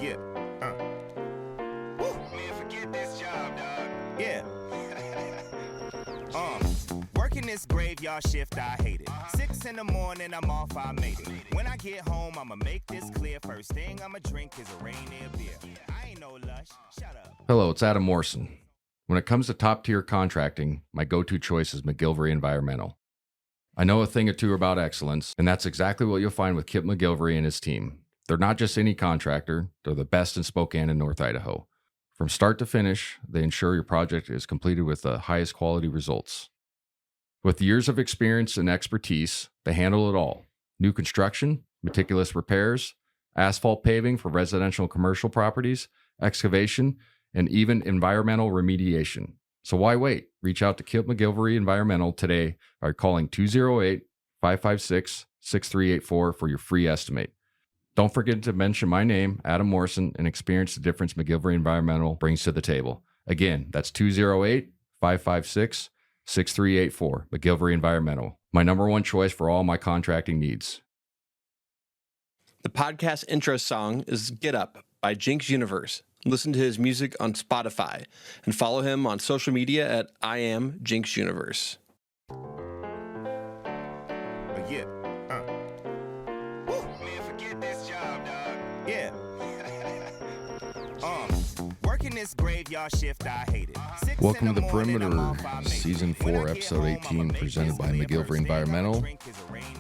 Yeah. Woo. Man, forget this job, dog. Yeah. Working this graveyard shift, I hate it. 6 in the morning, I'm off, I made it. When I get home, I'ma make this clear. First thing I'ma drink is a Rainier beer. I ain't no lush. Shut up. Hello, it's Adam Morrison. When it comes to top-tier contracting, my go-to choice is McGilvery Environmental. I know a thing or two about excellence, and that's exactly what you'll find with Kip McGilvery and his team. They're not just any contractor, they're the best in Spokane and North Idaho. From start to finish, they ensure your project is completed with the highest quality results. With years of experience and expertise, they handle it all. New construction, meticulous repairs, asphalt paving for residential and commercial properties, excavation, and even environmental remediation. So why wait? Reach out to Kip McGilvery Environmental today by calling 208-556-6384 for your free estimate. Don't forget to mention my name, Adam Morrison, and experience the difference McGilvery Environmental brings to the table. Again, that's 208-556-6384, McGilvery Environmental. My number one choice for all my contracting needs. The podcast intro song is Get Up by Jinx Universe. Listen to his music on Spotify and follow him on social media at I am Jinx Universe. Yeah. Woo. Man, forget this job, dog. Yeah. Working this graveyard shift, I hate it. Welcome to The Perimeter, Season 4, Episode 18, presented by McGilvery Environmental,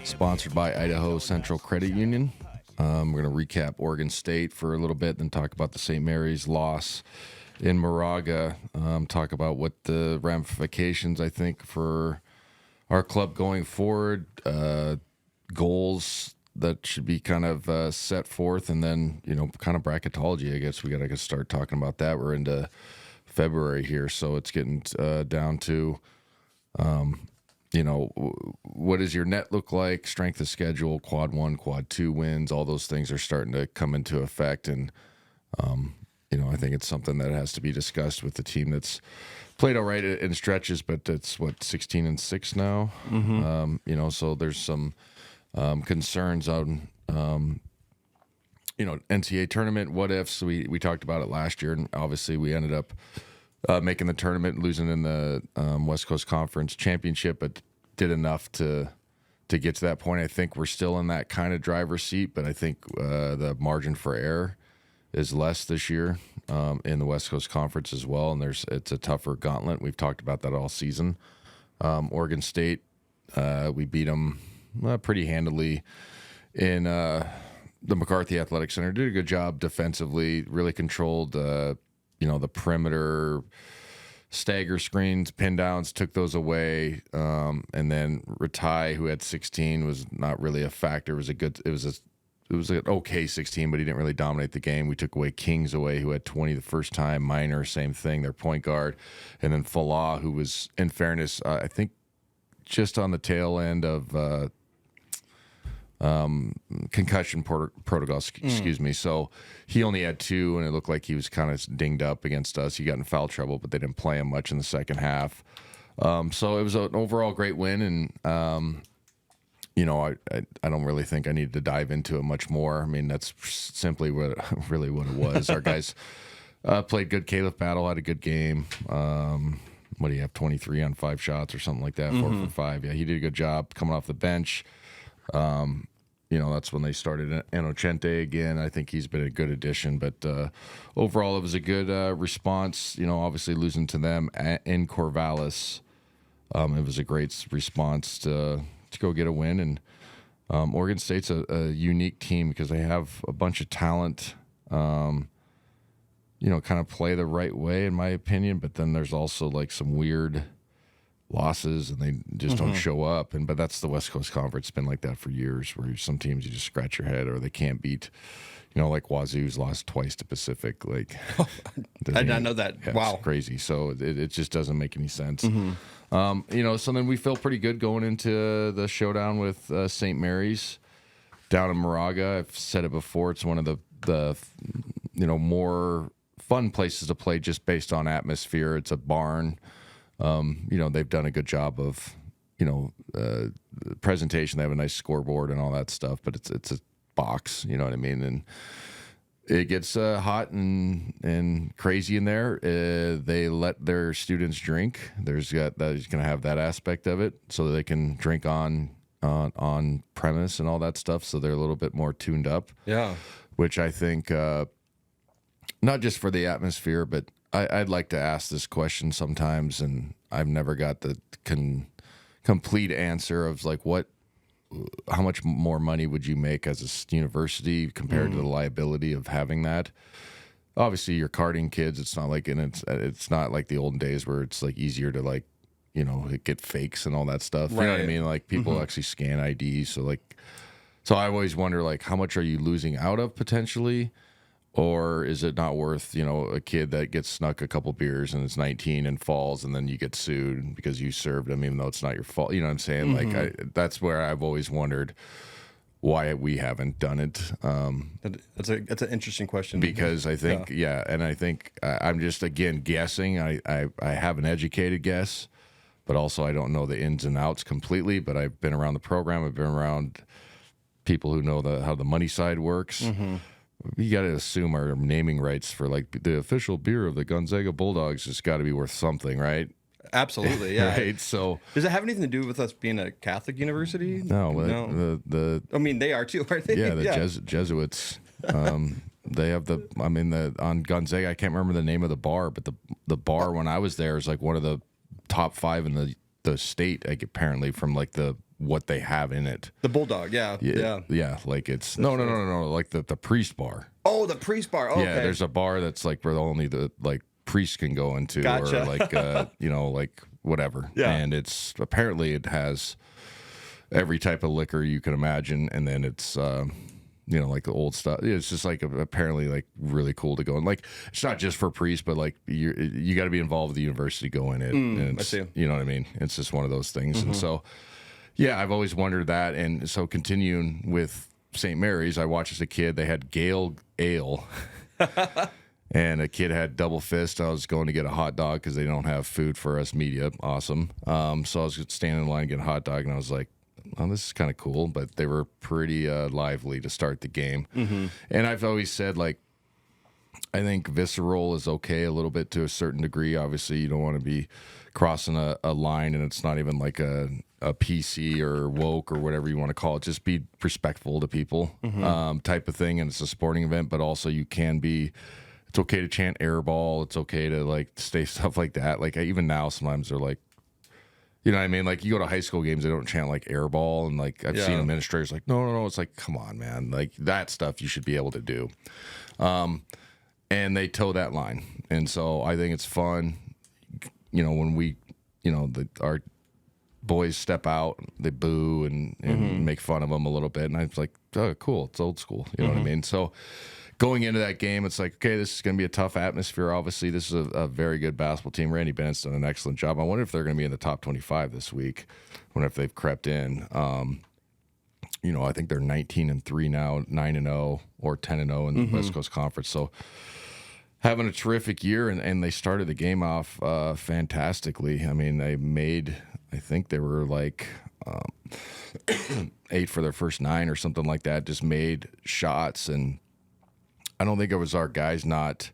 sponsored by Idaho Central Credit Union. We're going to recap Oregon State for a little bit, then talk about the St. Mary's loss in Moraga, talk about what the ramifications, I think, for our club going forward, goals that should be kind of set forth, and then, kind of bracketology, I guess. We got to start talking about that. We're into February here, so it's getting down to... what does your net look like? Strength of schedule, quad 1, quad 2 wins, all those things are starting to come into effect. And, I think it's something that has to be discussed with the team that's played all right in stretches, but it's 16-6 now. Mm-hmm. So there's some concerns on, NCAA tournament, what ifs. We talked about it last year, and obviously we ended up making the tournament, losing in the West Coast Conference Championship, but did enough to get to that point. I think we're still in that kind of driver's seat, but I think the margin for error is less this year in the West Coast Conference as well, and it's a tougher gauntlet. We've talked about that all season. Oregon State, we beat them pretty handily in the McCarthy Athletic Center. Did a good job defensively, really controlled the perimeter stagger screens, pin downs, took those away. And then Ratai, who had 16, was not really a factor. It was an okay 16, but he didn't really dominate the game. We took away Kings who had 20 the first time. Minor, same thing, their point guard. And then Falah, who was, in fairness, I think just on the tail end of concussion protocol, excuse me. So he only had 2, and it looked like he was kind of dinged up against us. He got in foul trouble, but they didn't play him much in the second half. So it was an overall great win, and I don't really think I needed to dive into it much more. I mean, that's simply what it was. Our guys played good. Caleb Battle had a good game. What do you have, 23 on 5 shots or something like that, 4 for 5. Yeah, he did a good job coming off the bench. That's when they started Inocente again. I think he's been a good addition, but overall it was a good response. Obviously losing to them in Corvallis, it was a great response to go get a win. And Oregon State's a unique team because they have a bunch of talent, kind of play the right way, in my opinion, but then there's also like some weird losses and they just don't show up. But that's the West Coast Conference. It's been like that for years, where some teams you just scratch your head or they can't beat. Like Wazoo's lost twice to Pacific. Like, I did not know that. Yeah, wow, it's crazy. So it just doesn't make any sense. So then we feel pretty good going into the showdown with St. Mary's down in Moraga. I've said it before. It's one of the more fun places to play just based on atmosphere. It's a barn. They've done a good job of, presentation. They have a nice scoreboard and all that stuff, but it's a box, you know what I mean? And it gets hot and crazy in there. They let their students drink. There's going to have that aspect of it, so that they can drink on premise and all that stuff. So they're a little bit more tuned up. Yeah, which I think not just for the atmosphere, but I'd like to ask this question sometimes, and I've never got the complete answer of like how much more money would you make as a university compared to the liability of having that? Obviously, you're carding kids. It's not like, and it's not like the olden days where it's like easier to like, get fakes and all that stuff. Right. You know what I mean? Like people actually scan IDs. So I always wonder, like, how much are you losing out of potentially? Or is it not worth, a kid that gets snuck a couple beers and is 19 and falls, and then you get sued because you served him, even though it's not your fault? You know what I'm saying? Like, that's where I've always wondered why we haven't done it. That's an interesting question. Because I think, and I think I'm just, again, guessing. I have an educated guess, but also I don't know the ins and outs completely. But I've been around the program. I've been around people who know how the money side works. You got to assume our naming rights for like the official beer of the Gonzaga Bulldogs has got to be worth something, right? Absolutely, yeah. Right. So does it have anything to do with us being a Catholic university? No. I mean, they are too, aren't they? Yeah, the Jesuits. They have on Gonzaga. I can't remember the name of the bar, but the bar when I was there is like one of the top 5 in the state. Like apparently from like what they have in it. The Bulldog, yeah. Like it's no, like the priest bar. Oh, the priest bar. Okay. Yeah, there's a bar that's like where only the like priests can go into, Gotcha. or like like whatever. Yeah. And it's apparently it has every type of liquor you can imagine, and then it's like the old stuff. It's just like apparently like really cool to go, and like it's not just for priests, but like you got to be involved with the university going in. And I see. You know what I mean? It's just one of those things, and so. Yeah, I've always wondered that. And so continuing with St. Mary's, I watched as a kid, they had Gale Ale. And a kid had Double Fist. I was going to get a hot dog because they don't have food for us media. Awesome. So I was standing in line to get a hot dog, and I was like, oh, this is kind of cool. But they were pretty lively to start the game. And I've always said, like, I think visceral is okay a little bit to a certain degree. Obviously, you don't want to be crossing a line, and it's not even like a PC or woke or whatever you want to call it. Just be respectful to people, type of thing. And it's a sporting event, but also you can be. It's okay to chant airball. It's okay to like say stuff like that. Like even now, sometimes they're like, you know what I mean? Like you go to high school games, they don't chant like airball, and like I've seen administrators like, no. It's like, come on, man. Like that stuff you should be able to do. And they toe that line, and so I think it's fun. When we, our boys step out, they boo and make fun of them a little bit, and I was like, oh, cool, it's old school. You know what I mean? So going into that game, it's like, okay, this is going to be a tough atmosphere. Obviously, this is a very good basketball team. Randy Bennett's done an excellent job. I wonder if they're going to be in the top 25 this week. I wonder if they've crept in. I think they're 19-3 now, 9-0 or 10-0 in the West Coast Conference. So having a terrific year, and they started the game off fantastically. I mean, I think they were like 8 for their first 9 or something like that, just made shots. And I don't think it was our guys not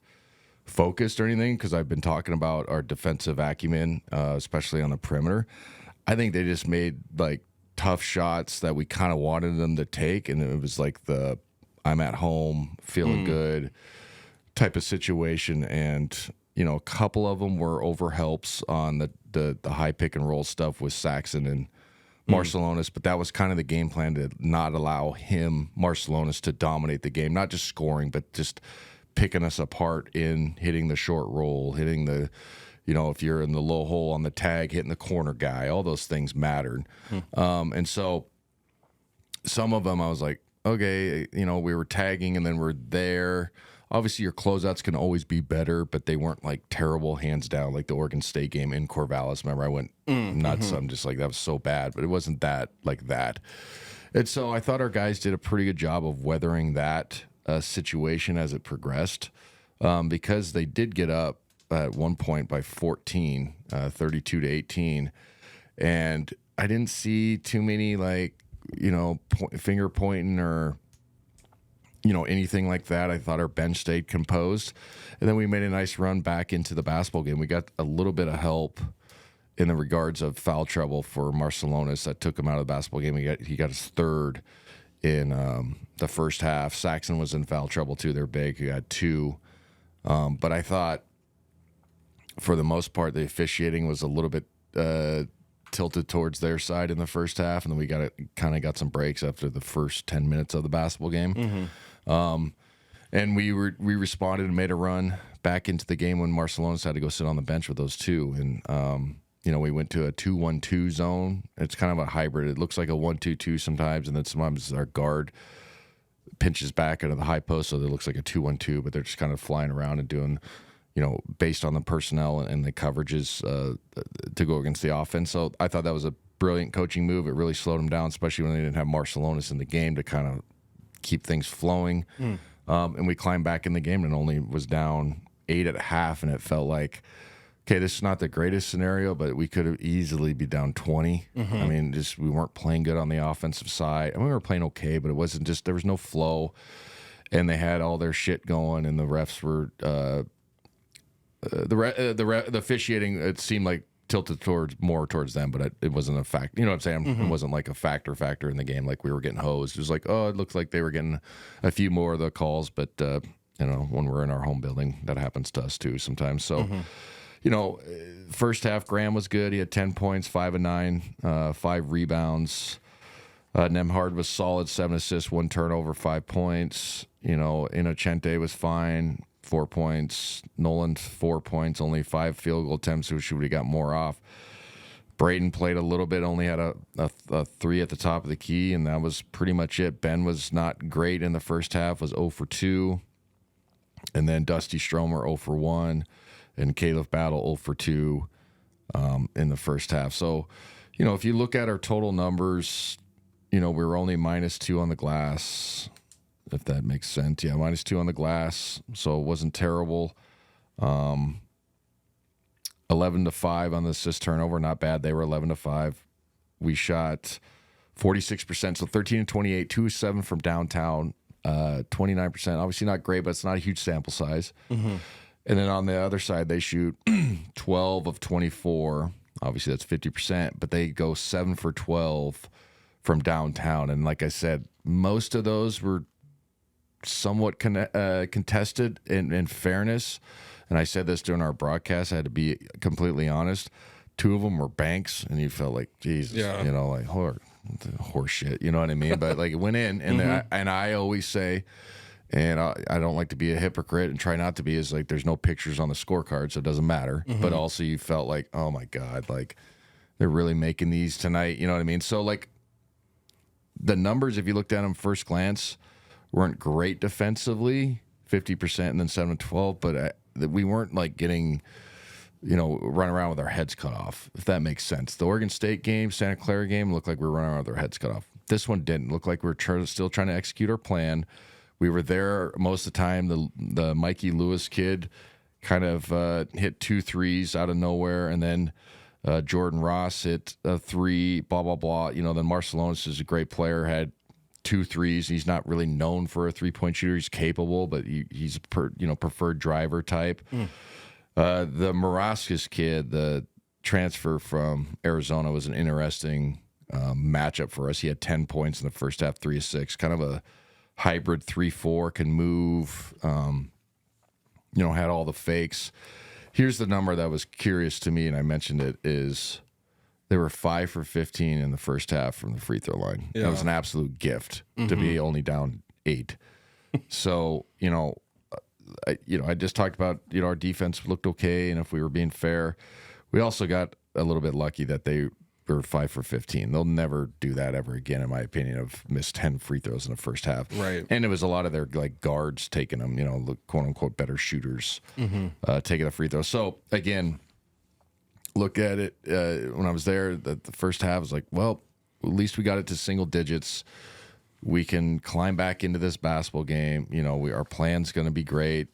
focused or anything, because I've been talking about our defensive acumen, especially on the perimeter. I think they just made like tough shots that we kind of wanted them to take, and it was like the I'm at home, feeling good type of situation. And a couple of them were overhelps on the high pick and roll stuff with Saxon and Marcellonis, but that was kind of the game plan, to not allow Marcellonis to dominate the game, not just scoring, but just picking us apart in hitting the short roll, hitting the, if you're in the low hole on the tag, hitting the corner guy. All those things mattered. And so some of them I was like, okay, we were tagging and then we're there. Obviously, your closeouts can always be better, but they weren't like terrible, hands down, like the Oregon State game in Corvallis. Remember, I went nuts. I'm just like, that was so bad, but it wasn't that like that. And so I thought our guys did a pretty good job of weathering that situation as it progressed, because they did get up at one point by 14, 32-18. And I didn't see too many like, finger pointing or, anything like that. I thought our bench stayed composed. And then we made a nice run back into the basketball game. We got a little bit of help in the regards of foul trouble for Marcelonis that took him out of the basketball game. He got his third in the first half. Saxon was in foul trouble too. They're big. He had 2. But I thought, for the most part, the officiating was a little bit tilted towards their side in the first half, and then we got some breaks after the first 10 minutes of the basketball game. And we responded and made a run back into the game when Marcelonis had to go sit on the bench with those 2. And we went to a 2-1-2 zone. It's kind of a hybrid. It looks like a 1-2-2 sometimes, and then sometimes our guard pinches back into the high post, so it looks like a 2-1-2, but they're just kind of flying around and doing, based on the personnel and the coverages to go against the offense. So I thought that was a brilliant coaching move. It really slowed them down, especially when they didn't have Marcelonis in the game to kind of keep things flowing. And we climbed back in the game and only was down 8 at half, and it felt like, okay, this is not the greatest scenario, but we could have easily be down 20. I mean, we weren't playing good on the offensive side. I mean, we were playing okay, but it wasn't there was no flow, and they had all their shit going, and the refs were the officiating. It seemed like tilted more towards them, but it wasn't a fact. You know what I'm saying? It wasn't like a factor in the game. Like we were getting hosed. It was like, oh, it looks like they were getting a few more of the calls, but when we're in our home building, that happens to us too sometimes. So. First half, Graham was good. He had 10 points, 5 of 9, 5 rebounds. Nembhard was solid, 7 assists, 1 turnover, 5 points. Inocente was fine, 4 points. Nolan, 4 points, only 5 field goal attempts, which would have got more off. Braden played a little bit, only had a 3 at the top of the key, and that was pretty much it. Ben was not great in the first half, was 0 for 2. And then Dusty Stromer, 0 for 1. And Caleb Battle 0 for 2 in the first half. So, if you look at our total numbers, we were only -2 on the glass, if that makes sense. Yeah, -2 on the glass, so it wasn't terrible. 11-5 on the assist turnover, not bad. They were 11-5. We shot 46%, so 13-28, 2-7 from downtown, 29%. Obviously not great, but it's not a huge sample size. And then on the other side, they shoot 12 of 24. Obviously, that's 50%, but they go 7 for 12 from downtown. And like I said, most of those were somewhat contested in fairness. And I said this during our broadcast. I had to be completely honest. 2 of them were banks, and you felt like, Jesus, like horse shit. You know what I mean? But like it went in, and I always say, and I don't like to be a hypocrite and try not to be, is like there's no pictures on the scorecard, so it doesn't matter. But also you felt like, oh my God, like they're really making these tonight. You know what I mean? So like the numbers, if you looked at them first glance, weren't great defensively, 50% and then 7-12, but we weren't like getting, run around with our heads cut off, if that makes sense. The Oregon State game, Santa Clara game looked like we were running around with our heads cut off. This one didn't. Look like we were still trying to execute our plan. We were there most of the time. The Mikey Lewis kid kind of hit 2 threes out of nowhere, and then Jordan Ross hit a 3, blah, blah, blah. Then Marcelonis is a great player, had 2 threes. He's not really known for a three-point shooter. He's capable, but he's a preferred driver type. The Marascus kid, the transfer from Arizona, was an interesting matchup for us. He had 10 points in the first half, 3 of 6, kind of a hybrid 3-4, can move, had all the fakes. Here's the number that was curious to me, and I mentioned it, is they were 5 for 15 in the first half from the free throw line. Yeah. That was an absolute gift to be only down 8. So, I just talked about, our defense looked okay, and if we were being fair, we also got a little bit lucky that they were 5 for 15. They'll never do that ever again, in my opinion, of missed 10 free throws in the first half. Right. And it was a lot of their like guards taking them, the quote unquote better shooters taking the free throws. So again, look at it when I was there, the first half was like, well, at least we got it to single digits. We can climb back into this basketball game. Our plan's going to be great.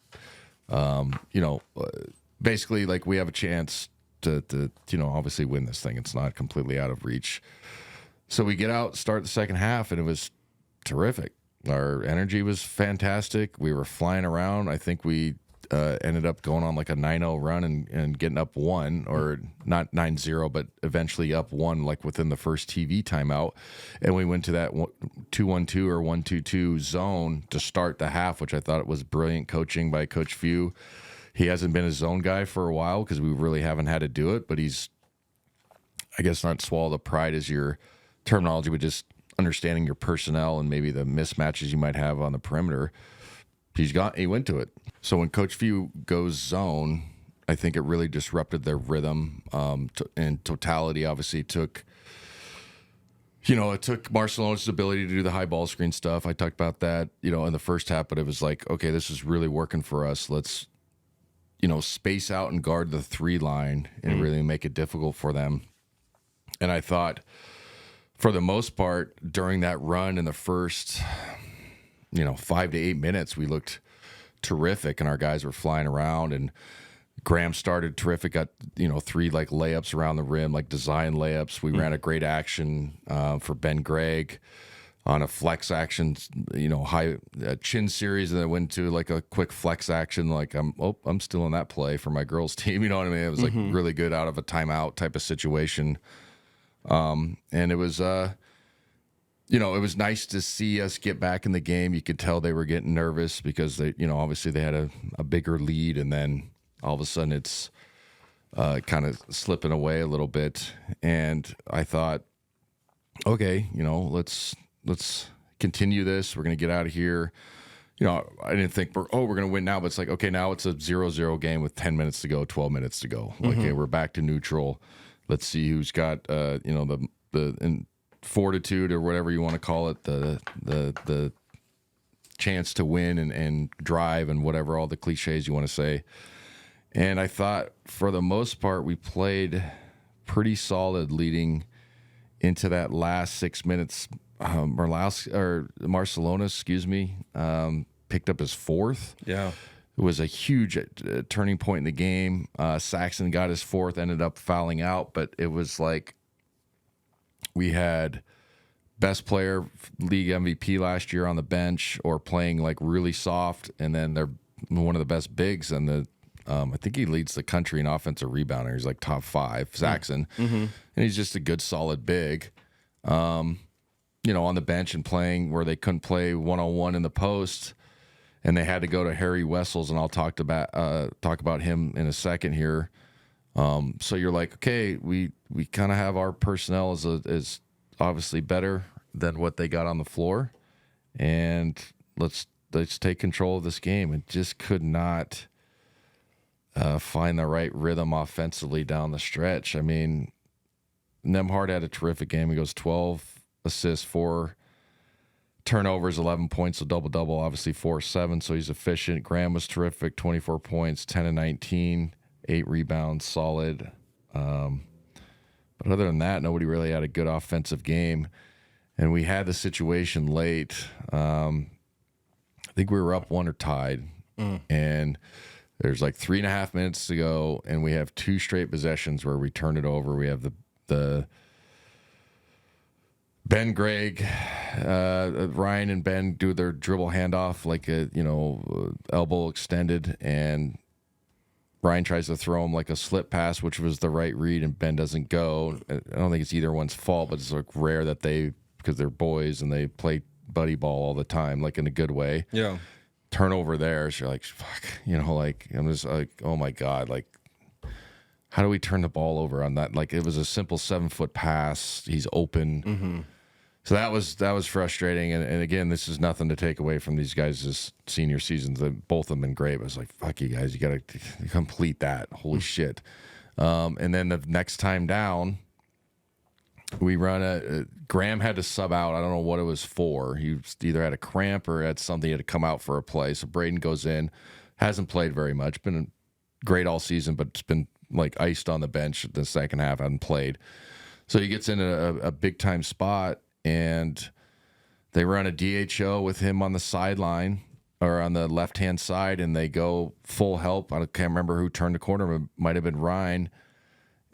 Basically, like we have a chance to obviously win this thing. It's not completely out of reach. So we get out, start the second half, and it was terrific. Our energy was fantastic. We were flying around. I think we ended up going on like a 9-0 run and getting up 1, or not 9-0, but eventually up 1, like within the first TV timeout. And we went to that 2-1-2 or 1-2-2 zone to start the half, which I thought was brilliant coaching by Coach Few. He hasn't been a zone guy for a while because we really haven't had to do it, but he's, I guess, not swallow the pride as your terminology, but just understanding your personnel and maybe the mismatches you might have on the perimeter. He went to it. So when Coach Few goes zone, I think it really disrupted their rhythm. In totality, obviously, it took Barcelona's ability to do the high ball screen stuff. I talked about that, in the first half, but it was like, okay, this is really working for us. Let's, space out and guard the 3 line and really make it difficult for them. And I thought, for the most part, during that run in the first 5 to 8 minutes, we looked terrific, and our guys were flying around, and Graham started terrific, got 3 like layups around the rim, like design layups. We ran a great action for Ben Gregg on a flex action, high chin series, and then went to like a quick flex action. Like I'm still in that play for my girls team. You know what I mean? It was like really good out of a timeout type of situation, and it was. It was nice to see us get back in the game. You could tell they were getting nervous because they, obviously they had a bigger lead, and then all of a sudden it's kind of slipping away a little bit. And I thought, okay, let's continue this. We're going to get out of here. I didn't think we're going to win now, but it's like, okay, now it's a 0-0 game with 10 minutes to go, 12 minutes to go. Okay, we're back to neutral. Let's see who's got, the fortitude or whatever you want to call it, the chance to win and drive and whatever, all the cliches you want to say. And I thought for the most part we played pretty solid leading into that last 6 minutes. Barcelona, picked up his 4th. Yeah. It was a huge turning point in the game. Saxon got his 4th, ended up fouling out, but it was like, we had best player, league MVP last year on the bench, or playing like really soft, and then they're one of the best bigs, and I think he leads the country in offensive rebounding. He's like top 5, Saxon, and he's just a good solid big, on the bench and playing where they couldn't play 1-on-1 in the post, and they had to go to Harry Wessels, and I'll talk about him in a second here. So you're like, okay, we kind of have our personnel is obviously better than what they got on the floor, and let's take control of this game. It just could not find the right rhythm offensively down the stretch. I mean, Nembhard had a terrific game. He goes 12 assists, 4 turnovers, 11 points, a double-double, obviously 4-7, so he's efficient. Graham was terrific, 24 points, 10-19. 8 rebounds, solid. But other than that, nobody really had a good offensive game. And we had the situation late. I think we were up 1 or tied. And there's like 3.5 minutes to go, and we have 2 straight possessions where we turn it over. We have the Ben Gregg, Ryan and Ben do their dribble handoff, like a elbow extended, and Ryan tries to throw him like a slip pass, which was the right read, and Ben doesn't go. I don't think it's either one's fault, but it's like rare that because they're boys and they play buddy ball all the time, like in a good way. Yeah. Turnover there. So you're like, fuck, I'm just like, oh my God, like, how do we turn the ball over on that? Like, it was a simple 7-foot pass. He's open. So that was frustrating. And again, this is nothing to take away from these guys' senior seasons. Both of them been great. But I was like, fuck you guys, you got to complete that. Holy shit. And then the next time down, we run Graham had to sub out. I don't know what it was for. He either had a cramp or had something, he had to come out for a play. So Braden goes in, hasn't played very much, been great all season, but it's been like iced on the bench the second half, hadn't played. So he gets in a big time spot, and they run a DHO with him on the sideline or on the left-hand side, and they go full help. I can't remember who turned the corner. It might have been Ryan.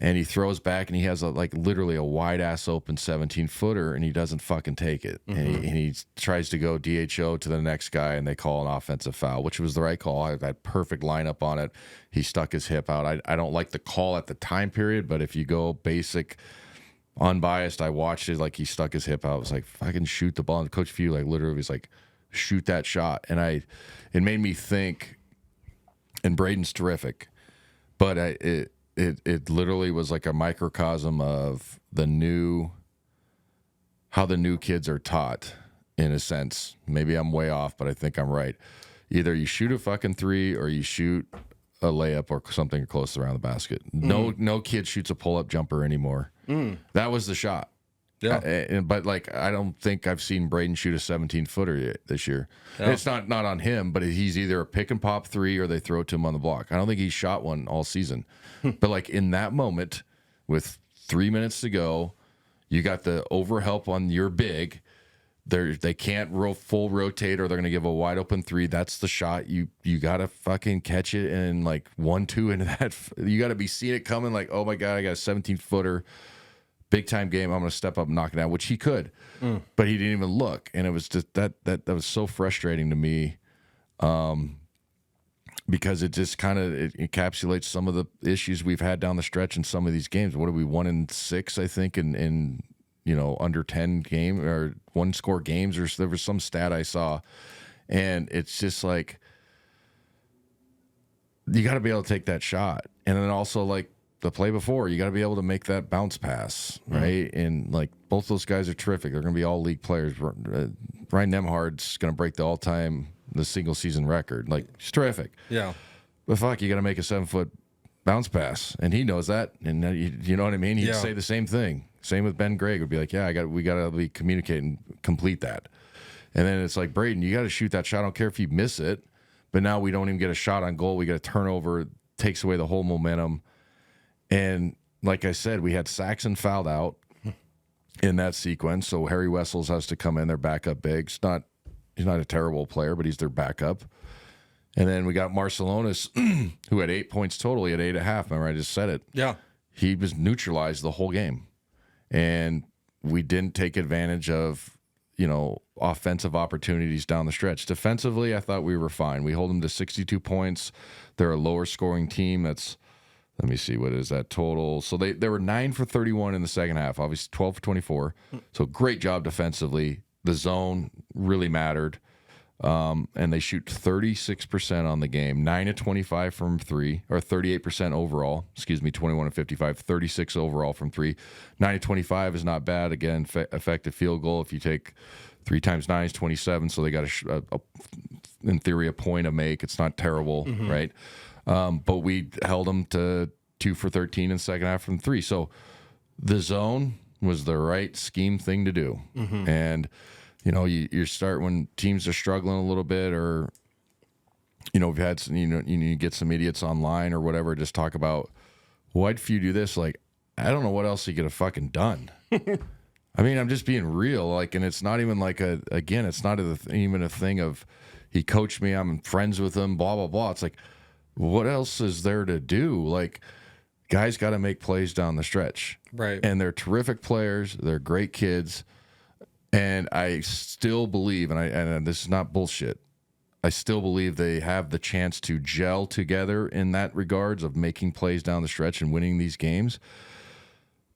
and he throws back, and he has literally a wide ass open 17-footer, and he doesn't fucking take it. And he tries to go DHO to the next guy, and they call an offensive foul, which was the right call. I had perfect lineup on it. He stuck his hip out. I don't like the call at the time period, but if you go basic, unbiased, I watched it, like he stuck his hip out. I was like, fucking shoot the ball. And Coach Few literally was like, shoot that shot. And it made me think, and Braden's terrific, but it literally was like a microcosm of how the new kids are taught, in a sense. Maybe I'm way off, but I think I'm right. Either you shoot a fucking three or you shoot a layup or something close around the basket. No kid shoots a pull-up jumper anymore. That was the shot. Yeah. But I don't think I've seen Braden shoot a 17-footer this year. Yeah. It's not on him, but he's either a pick and pop three or they throw it to him on the block. I don't think he's shot one all season. But in that moment, with 3 minutes to go, you got the overhelp on your big. They can't full rotate, or they're going to give a wide open three. That's the shot. You got to fucking catch it and 1-2 into that. You got to be seeing it coming. Oh my God, I got a 17-footer. Big time game. I'm going to step up and knock it out, which he could, but he didn't even look. And it was just that was so frustrating to me, because it just kind of encapsulates some of the issues we've had down the stretch in some of these games. What are we, 1-6, I think, in under 10 game or 1-score games, or there was some stat I saw, and it's just you got to be able to take that shot, and then also the play before, you got to be able to make that bounce pass, right? And both those guys are terrific. They're going to be all league players. Ryan Nembhard's going to break the single season record. He's terrific. Yeah. But fuck, you got to make a 7-foot bounce pass, and he knows that. And you know what I mean? He'd say the same thing. Same with Ben Gregg. Would be like, yeah, we got to be communicating, complete that. And then it's like, Braden, you got to shoot that shot. I don't care if you miss it, but now we don't even get a shot on goal. We get a turnover, takes away the whole momentum. And like I said, we had Saxon fouled out in that sequence, so Harry Wessels has to come in, their backup big. He's not a terrible player, but he's their backup. And then we got Marcelonis, who had 8 points total. He had 8.5. Remember, I just said it. Yeah. He was neutralized the whole game. And we didn't take advantage of, offensive opportunities down the stretch. Defensively, I thought we were fine. We hold them to 62 points. They're a lower scoring team. Let me see, what is that total? So they were 9 for 31 in the second half, obviously 12 for 24. So great job defensively. The zone really mattered. And they shoot 36% on the game, 9 of 25 from three, or 38% overall. 21 of 55, 36 overall from three. 9 of 25 is not bad. Again, effective field goal. If you take 3 times 9 is 27, so they got in theory a point to make. It's not terrible, right? But we held them to 2 for 13 in the second half from three. So the zone was the right scheme thing to do. And, you start when teams are struggling a little bit, or, we've had some, you get some idiots online or whatever, just talk about, why'd Few do this? I don't know what else he could have fucking done. I mean, I'm just being real. And it's not even it's not even a thing of he coached me, I'm friends with him, blah, blah, blah. It's what else is there to do? Guys got to make plays down the stretch. Right. And they're terrific players. They're great kids. And I still believe, and this is not bullshit, I still believe they have the chance to gel together in that regards of making plays down the stretch and winning these games.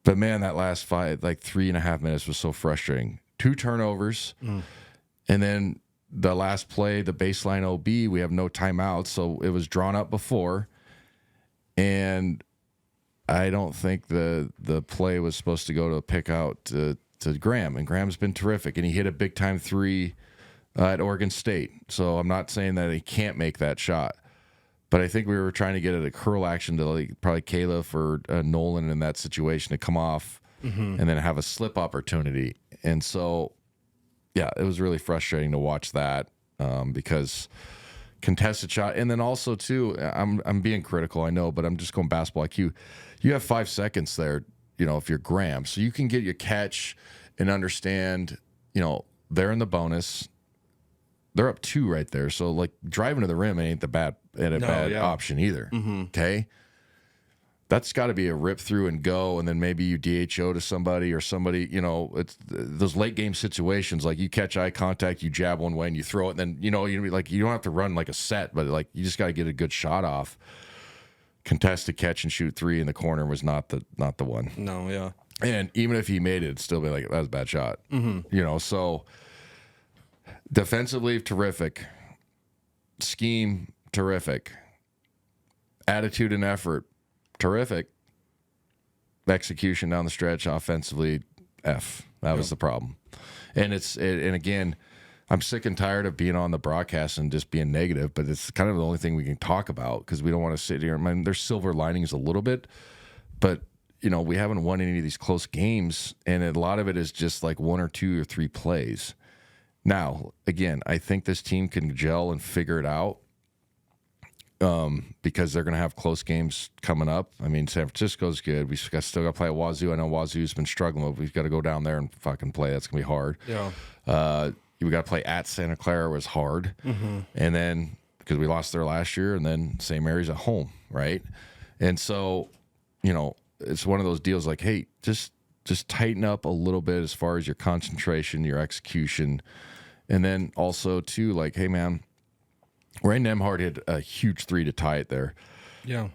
But man, that last 3.5 minutes was so frustrating. 2 turnovers. And then the last play, the baseline OB, we have no timeouts, so it was drawn up before. And I don't think the play was supposed to go to pick out to Graham. And Graham's been terrific, and he hit a big-time 3 at Oregon State. So I'm not saying that he can't make that shot. But I think we were trying to get at a curl action to probably Caleb or Nolan in that situation to come off and then have a slip opportunity. And so, yeah, it was really frustrating to watch that because contested shot. And then also, too, I'm being critical, I know, but I'm just going basketball IQ. You have 5 seconds there, if you're Graham. So you can get your catch and understand, they're in the bonus. They're up 2 right there. So, driving to the rim ain't bad option either. Okay? that's got to be a rip through and go, and then maybe you DHO to somebody or somebody, it's those late game situations, like you catch eye contact, you jab one way and you throw it, and then, you like, you don't have to run like a set, but like you just got to get a good shot off. Contested catch and shoot 3 in the corner was not the one. No, yeah. And even if he made it, it'd still be like, that was a bad shot. So defensively, terrific. Scheme, terrific. Attitude and effort, terrific. Execution down the stretch, offensively, F. That was the problem. And and again, I'm sick and tired of being on the broadcast and just being negative, but it's kind of the only thing we can talk about because we don't want to sit here. I mean, there's silver linings a little bit, but we haven't won any of these close games, and a lot of it is just like 1 or 2 or 3 plays. Now, again, I think this team can gel and figure it out. Because they're going to have close games coming up. I mean, San Francisco's good. We still got to play at Wazoo. I know Wazoo's been struggling, but we've got to go down there and fucking play. That's going to be hard. Yeah. We got to play at Santa Clara was hard. And then, because we lost there last year, and then St. Mary's at home, right? And so, it's one of those deals like, hey, just tighten up a little bit as far as your concentration, your execution. And then also, too, like, hey, man, Ray Nembhard hit a huge 3 to tie it there. Yeah.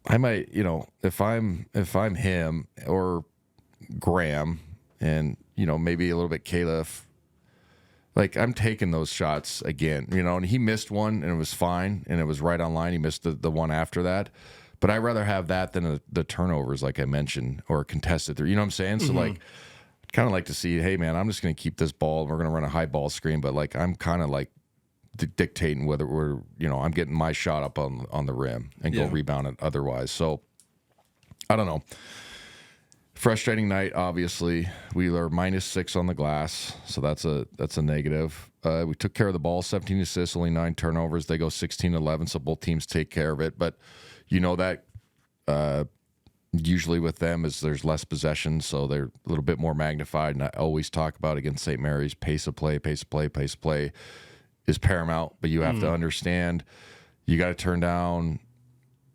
I might, if I'm him or Graham and, maybe a little bit Caliph, like I'm taking those shots again, and he missed one and it was fine and it was right on line. He missed the one after that. But I'd rather have that than the turnovers, like I mentioned, or contested 3. You know what I'm saying? So, like, kind of like to see, hey, man, I'm just going to keep this ball. We're going to run a high ball screen. But, like, I'm kind of like, dictating whether we're, I'm getting my shot up on the rim and go rebound it otherwise. So I don't know. Frustrating night, obviously. We are -6 on the glass, so that's a negative. We took care of the ball, 17 assists, only 9 turnovers. They go 16-11, so both teams take care of it. But that usually with them is there's less possession, so they're a little bit more magnified. And I always talk about against St. Mary's, pace of play is paramount, but you have to understand you got to turn down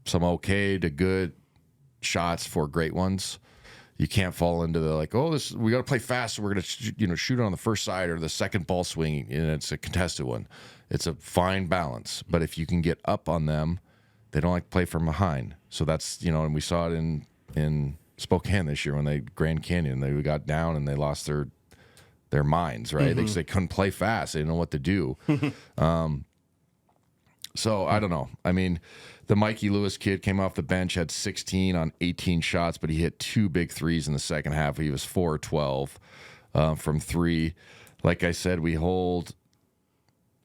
some okay to good shots for great ones. You can't fall into the like, we got to play fast, so we're going to shoot it on the first side or the second ball swing, and it's a contested one. It's a fine balance, but if you can get up on them, they don't like to play from behind. So that's and we saw it in Spokane this year when they Grand Canyon they got down and they lost their minds, right? They couldn't play fast. They didn't know what to do. So I don't know. I mean, the Mikey Lewis kid came off the bench, had 16 on 18 shots, but he hit 2 big threes in the second half. He was 4 or 12 from 3. Like I said, we hold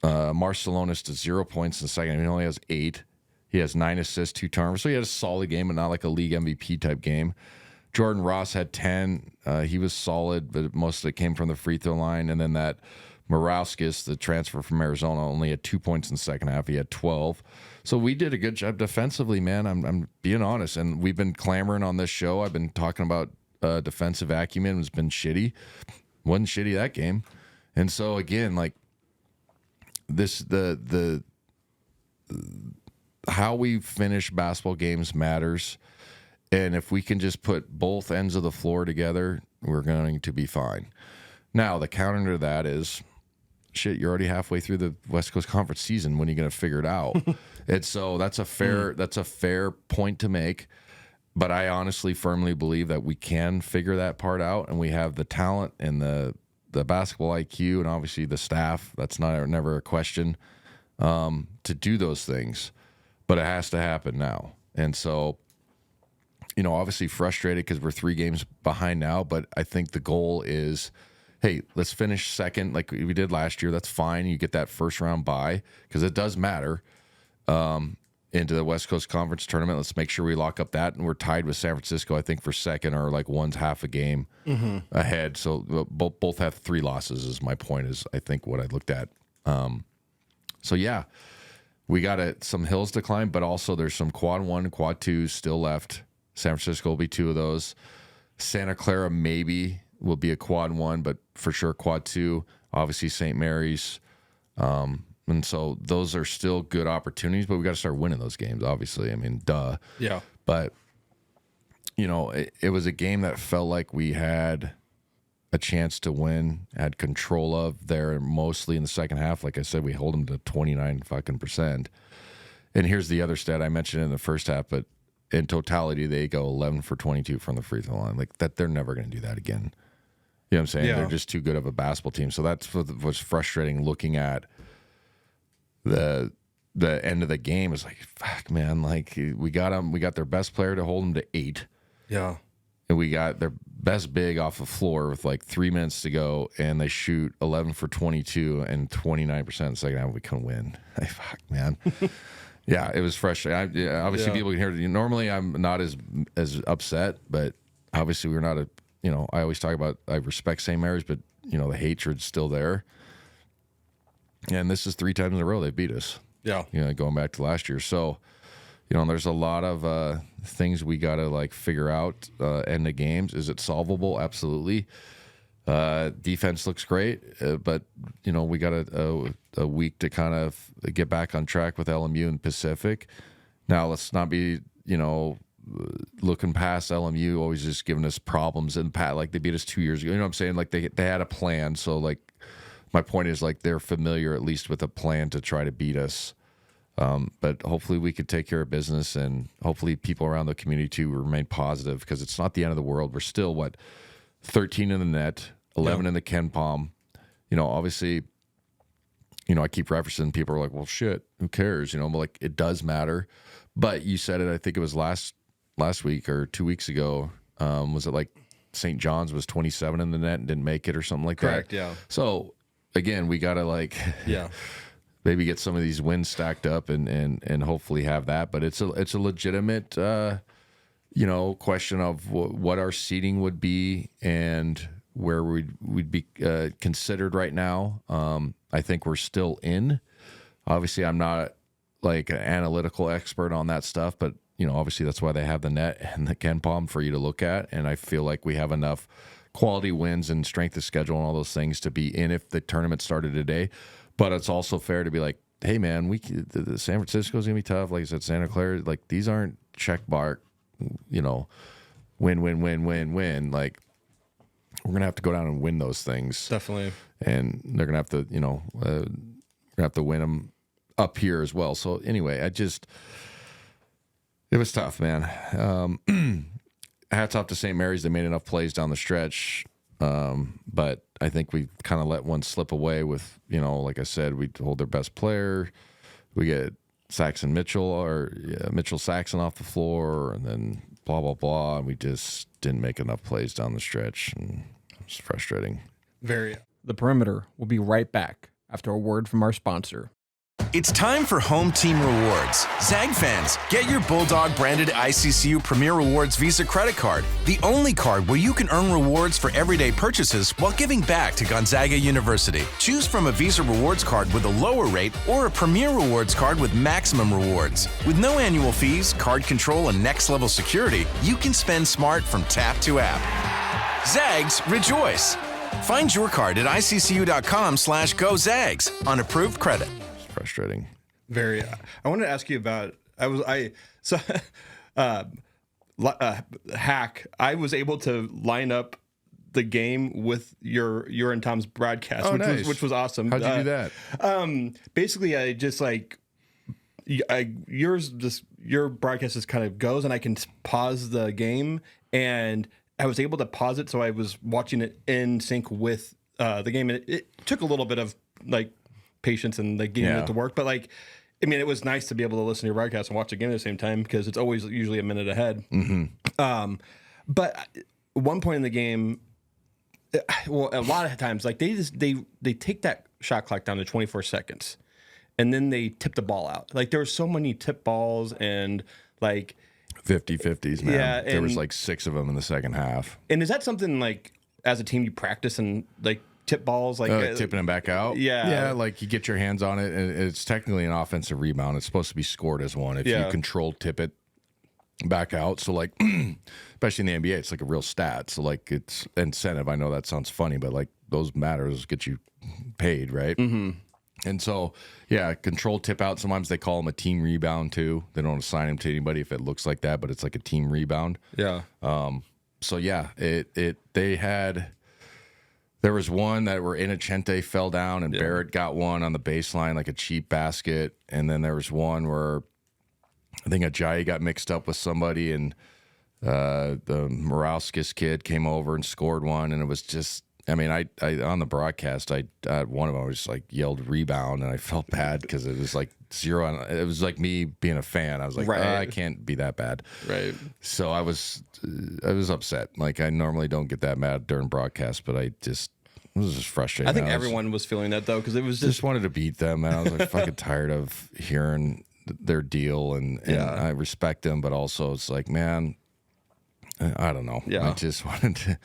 Marcelonis to 0 points in the second. He only has 8. He has 9 assists, 2 turnovers. So he had a solid game, but not like a league MVP type game. Jordan Ross had 10. He was solid, but most of it came from the free throw line. And then that Morauskas, the transfer from Arizona, only had 2 points in the second half. He had 12. So we did a good job defensively, man. I'm being honest. And we've been clamoring on this show. I've been talking about defensive acumen has been shitty. Wasn't shitty that game. And so, again, like this, the how we finish basketball games matters. And if we can just put both ends of the floor together, we're going to be fine. Now, the counter to that is, shit, you're already halfway through the West Coast Conference season. When are you going to figure it out? And so that's a fair point to make. But I honestly, firmly believe that we can figure that part out, and we have the talent and the basketball IQ and obviously the staff. That's never a question to do those things. But it has to happen now. And so, obviously frustrated because we're 3 games behind now, but I think the goal is, hey, let's finish second like we did last year. That's fine. You get that first round bye because it does matter into the West Coast Conference tournament. Let's make sure we lock up that. And we're tied with San Francisco, I think, for second, or like one's half a game ahead. So both have 3 losses is my point, is I think what I looked at. So, yeah, we got some hills to climb, but also there's some quad 1, quad 2 still left. San Francisco will be 2 of those. Santa Clara maybe will be a quad 1, but for sure quad 2. Obviously St. Mary's. And so those are still good opportunities, but we got to start winning those games, obviously. I mean, duh. Yeah. But it was a game that felt like we had a chance to win, had control of there mostly in the second half. Like I said, we hold them to 29%. And here's the other stat I mentioned in the first half, but in totality, they go 11 for 22 from the free throw line. Like that, they're never going to do that again. You know what I'm saying? Yeah. They're just too good of a basketball team. So that's what was frustrating looking at the end of the game. Is like, fuck, man, like we got them. We got their best player to hold them to 8. Yeah. And we got their best big off the floor with like 3 minutes to go, and they shoot 11 for 22 and 29% in the second half. We couldn't win. Like, fuck, man. Yeah, it was frustrating. Obviously, people can hear it. Normally, I'm not as upset, but obviously, we're not I always talk about I respect St. Mary's, but the hatred's still there. And this is 3 times in a row they beat us. Yeah. Going back to last year. So, there's a lot of things we got to like figure out end of games. Is it solvable? Absolutely. Defense looks great, but we got a week to kind of get back on track with LMU and Pacific. Now let's not be looking past LMU, always just giving us problems. And like they beat us 2 years ago. You know what I'm saying? Like they had a plan. So like my point is like they're familiar at least with a plan to try to beat us. But hopefully we could take care of business, and hopefully people around the community too remain positive, because it's not the end of the world. We're still 13 in the net, 11 in the Ken Palm. Obviously, I keep referencing, people are like, well, shit, who cares? But like it does matter. But you said it, I think it was last week or 2 weeks ago. Was it like St. John's was 27 in the net and didn't make it or something like that? Correct, yeah. So again, we got to maybe get some of these wins stacked up and hopefully have that. But it's a legitimate, question of what our seating would be and where we'd be considered right now. I think we're still in. Obviously, I'm not like an analytical expert on that stuff, but obviously that's why they have the net and the Ken Palm for you to look at. And I feel like we have enough quality wins and strength of schedule and all those things to be in if the tournament started today. But it's also fair to be like, hey man, the San Francisco's gonna be tough. Like I said, Santa Clara, like these aren't check bar, win. Like we're gonna have to go down and win those things. Definitely. And they're gonna have to, win them up here as well. So anyway, it was tough, man. Hats off to St. Mary's. They made enough plays down the stretch. But I think we kind of let one slip away with, like I said, we hold their best player. We get Mitchell Saxon off the floor, and then blah, blah, blah. And we just didn't make enough plays down the stretch. And it was frustrating. Very. The Perimeter will be right back after a word from our sponsor. It's time for Home Team Rewards. Zag fans, get your Bulldog branded ICCU Premier Rewards Visa credit card, the only card where you can earn rewards for everyday purchases while giving back to Gonzaga University. Choose from a Visa Rewards card with a lower rate or a Premier Rewards card with maximum rewards. With no annual fees, card control, and next level security, you can spend smart from tap to app. Zags, rejoice! Find your card at iccu.com/gozags on approved credit. Frustrating. Very. I wanted to ask you about. Hack. I was able to line up the game with your and Tom's broadcast, which was awesome. How'd you do that? Basically, I just like your broadcast just kind of goes, and I can pause the game, and I was able to pause it, so I was watching it in sync with the game, and it took a little bit of like patience and like getting it to work, but like, I mean, it was nice to be able to listen to your broadcast and watch the game at the same time, because it's always usually a minute ahead. Mm-hmm. But at one point in the game, well, a lot of times, like they take that shot clock down to 24 seconds, and then they tip the ball out. Like there were so many tip balls and like 50-50s, man. Yeah, there was like 6 of them in the second half. And is that something like as a team you practice and like tip balls, like tipping them back out? Yeah, like you get your hands on it, and it's technically an offensive rebound. It's supposed to be scored as one if you control tip it back out. So like, especially in the NBA, it's like a real stat. So like, it's incentive. I know that sounds funny, but like those matters get you paid, right? Mm-hmm. And so, yeah, controlled tip out. Sometimes they call them a team rebound too. They don't assign them to anybody if it looks like that, but it's like a team rebound. Yeah. So yeah, there was one that where Inocente fell down and Barrett got one on the baseline, like a cheap basket. And then there was one where I think Ajayi got mixed up with somebody, and the Morauskis kid came over and scored one. And it was just, I mean, I on the broadcast, I one of them, I was just like yelled rebound, and I felt bad because it was like zero. It was like me being a fan. I was like, I can't be that bad. Right. So I was upset. Like, I normally don't get that mad during broadcast, but I was just frustrated. I think everyone was feeling that though, because it was just wanted to beat them, and I was like fucking tired of hearing their deal, and I respect them, but also it's like, man, I don't know. Yeah. I just wanted to,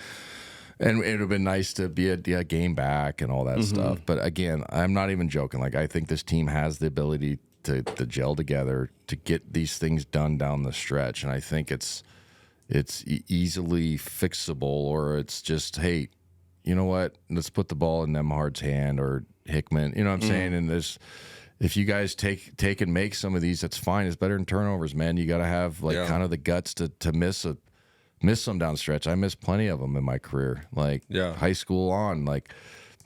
and it would have been nice to be a game back and all that stuff. But again, I'm not even joking. Like, I think this team has the ability to gel together to get these things done down the stretch, and I think it's easily fixable, or it's just, hey, you know what? Let's put the ball in Nembhard's hand or Hickman. You know what I'm saying? And if you guys take and make some of these, that's fine. It's better than turnovers, man. You got to have kind of the guts to miss some down the stretch. I missed plenty of them in my career, like high school on. Like,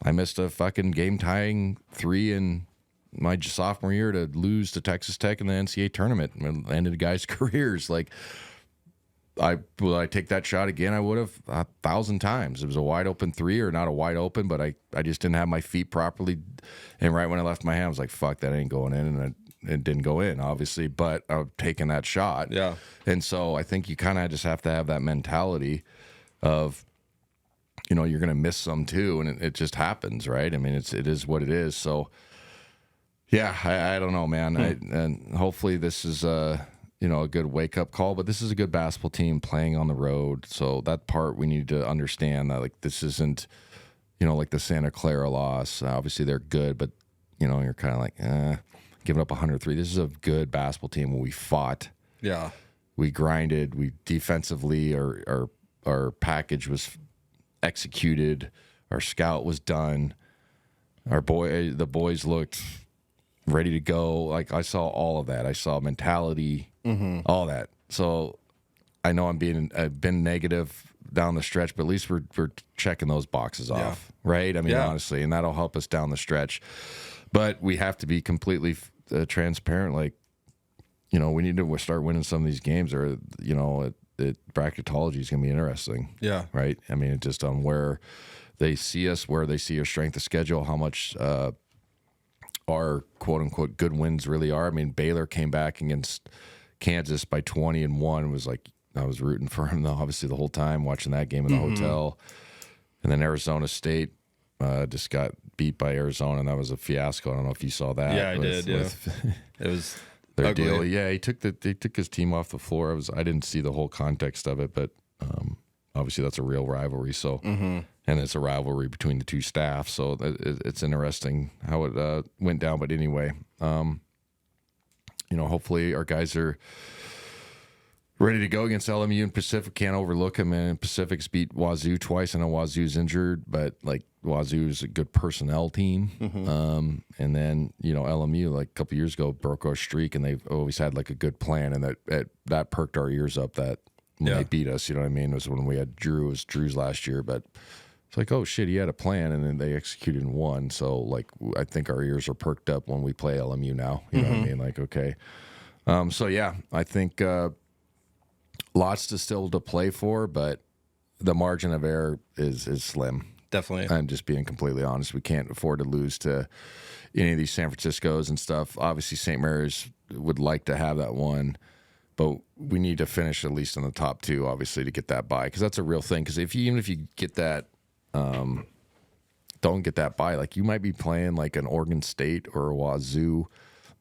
I missed a fucking game tying 3 in my sophomore year to lose to Texas Tech in the NCAA tournament and ended guys' careers. Like, will I take that shot again? I would have 1,000 times. It was a wide open 3 or not a wide open, but I just didn't have my feet properly. And right when I left my hand, I was like, fuck, that ain't going in. And it didn't go in, obviously, but I've taken that shot. Yeah. And so I think you kind of just have to have that mentality of, you're going to miss some too. And it just happens, right? I mean, it is what it is. So yeah, I don't know, man. And hopefully this is a good wake-up call, but this is a good basketball team playing on the road. So that part we need to understand that, like, this isn't, like the Santa Clara loss. Obviously they're good, but, you're kind of like, giving up 103. This is a good basketball team where we fought. Yeah. We grinded. We defensively, our package was executed. Our scout was done. The boys looked ready to go. Like, I saw all of that. I saw mentality, all that. So I know I've been negative down the stretch, but at least we're checking those boxes off, right? I mean, honestly, and that'll help us down the stretch. But we have to be completely transparent. Like, we need to start winning some of these games, or bracketology is going to be interesting. Yeah. Right. I mean, just on where they see us, where they see our strength of schedule, how much our quote unquote good wins really are. I mean, Baylor came back against Kansas by 20 and won. It was like, I was rooting for him, though, obviously, the whole time, watching that game in the hotel. And then Arizona State just got beat by Arizona, and that was a fiasco. I don't know if you saw that. Yeah, I did. Yeah, it was their ugly. deal. Yeah, they took his team off the floor. I didn't see the whole context of it, but obviously that's a real rivalry. So, and it's a rivalry between the two staffs. So it's interesting how it went down. But anyway, hopefully our guys are ready to go against LMU, and Pacific can't overlook them. And Pacific's beat Wazoo twice. I know Wazoo's injured, but like Wazoo's a good personnel team. And then, LMU, like a couple years ago, broke our streak, and they've always had like a good plan, and that perked our ears up that when they beat us, you know what I mean? It was when we had Drew. It was Drew's last year, but it's like, oh shit, he had a plan, and then they executed and won. So like, I think our ears are perked up when we play LMU now. You know what I mean? Like, okay. So yeah, I think lots to play for, but the margin of error is slim. Definitely. I'm just being completely honest. We can't afford to lose to any of these San Franciscos and stuff. Obviously, St. Mary's would like to have that one, but we need to finish at least in the top 2, obviously, to get that bye, because that's a real thing. Because even if you get that, don't get that bye, like, you might be playing like an Oregon State or a Wazoo,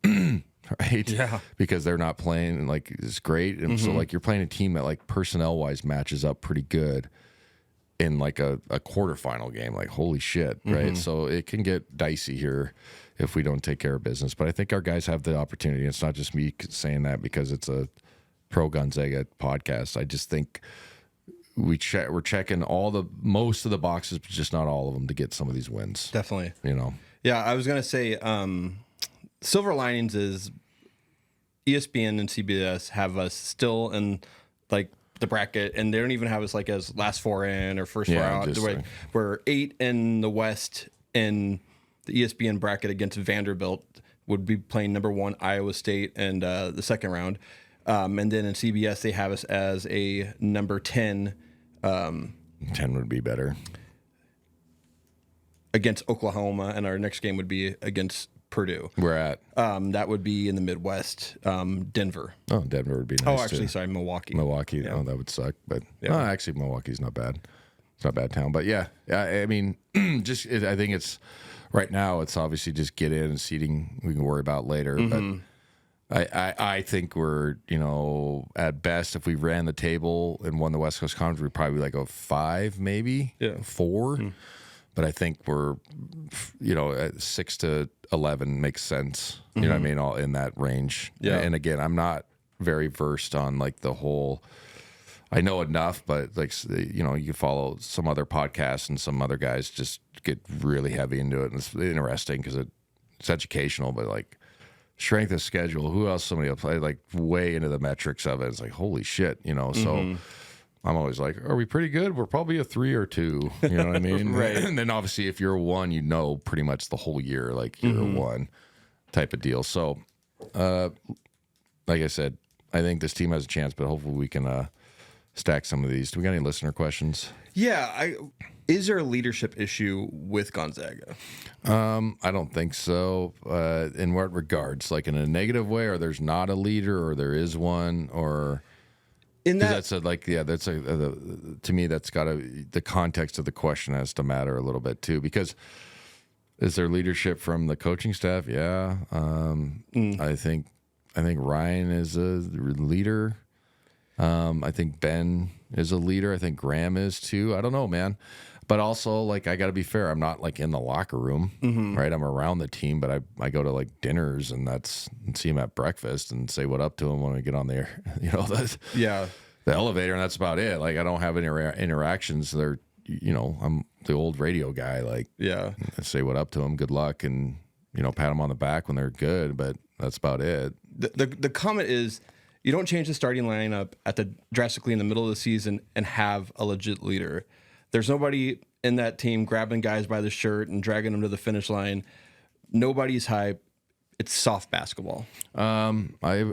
right? Yeah. Because they're not playing like it's great, and so like you're playing a team that like personnel wise matches up pretty good in like a quarterfinal game. Like, holy shit, right? So it can get dicey here if we don't take care of business. But I think our guys have the opportunity. It's not just me saying that because it's a pro Gonzaga podcast. I just think we're checking most of the boxes, but just not all of them, to get some of these wins. Definitely. Yeah, I was gonna say silver linings is ESPN and CBS have us still in like the bracket, and they don't even have us like as last four in or first four out. We're 8 in the West in the ESPN bracket against Vanderbilt. Would be playing number 1 Iowa State and the second round, and then in CBS they have us as a number 10. 10 would be better. Against Oklahoma, and our next game would be against Purdue. Where at? That would be in the Midwest, Denver. Oh, Denver would be nice. Oh, actually, too. sorry, Milwaukee. Yeah. Oh, that would suck. But actually, Milwaukee's not bad. It's not a bad town. But yeah, I mean, I think it's right now. It's obviously just get in and seating. We can worry about later. Mm-hmm. But I think we're at best if we ran the table and won the West Coast Conference, we'd probably be like a 5, maybe 4. Mm-hmm. But I think we're, at 6 to 11 makes sense. You know what I mean? All in that range. Yeah. And again, I'm not very versed on like the whole. I know enough, but like you follow some other podcasts and some other guys just get really heavy into it, and it's interesting because it's educational. But like strength of schedule, who else somebody will play like way into the metrics of it. It's like holy shit, So. I'm always like, are we pretty good? We're probably a 3 or 2. You know what I mean? Right. And then obviously if you're a 1, pretty much the whole year, like you're a 1 type of deal. So, like I said, I think this team has a chance, but hopefully we can stack some of these. Do we got any listener questions? Yeah. Is there a leadership issue with Gonzaga? I don't think so. In what regards? Like in a negative way, or there's not a leader, or there is one, or... That's to me, that's got to, the context of the question has to matter a little bit too, because is there leadership from the coaching staff? Yeah. I think Ryan is a leader. I think Ben is a leader. I think Graham is too. I don't know, man. But also, like, I got to be fair. I'm not like in the locker room, right? I'm around the team, but I go to like dinners and see them at breakfast and say what up to them when we get on the air, the elevator, and that's about it. Like, I don't have any interactions. They're, I'm the old radio guy. Like, I say what up to them, good luck, and pat them on the back when they're good. But that's about it. The comment is, you don't change the starting lineup drastically in the middle of the season and have a legit leader. There's nobody in that team grabbing guys by the shirt and dragging them to the finish line. Nobody's hype. It's soft basketball. I